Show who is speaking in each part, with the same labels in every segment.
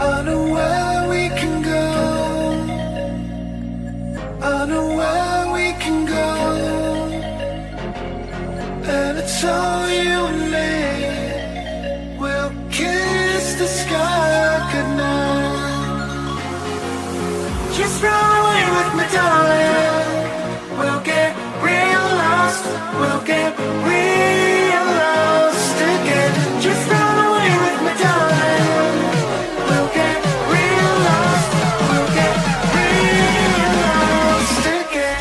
Speaker 1: I know where we can go. I know where we can go. And it's all you and me. We'll kiss the sky goodnight. Just run away with me, darling. We'll get real lost. We'll get real lost again. Just run away with me, darling. We'll get real lost. We'll get real lost again.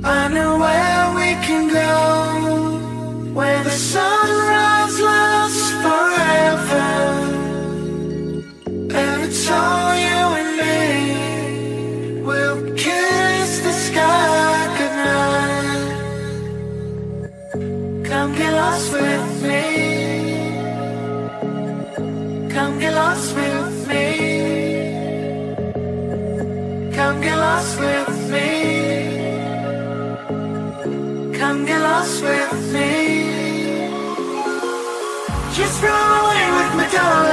Speaker 1: I know where we can go, where the sunrise lasts forever. And it's all you and me. We'll kiss the sky goodnight. Come get lost with me. Come get lost with me. Come get lost with me. Come get lost with me. Just run away with me, darling.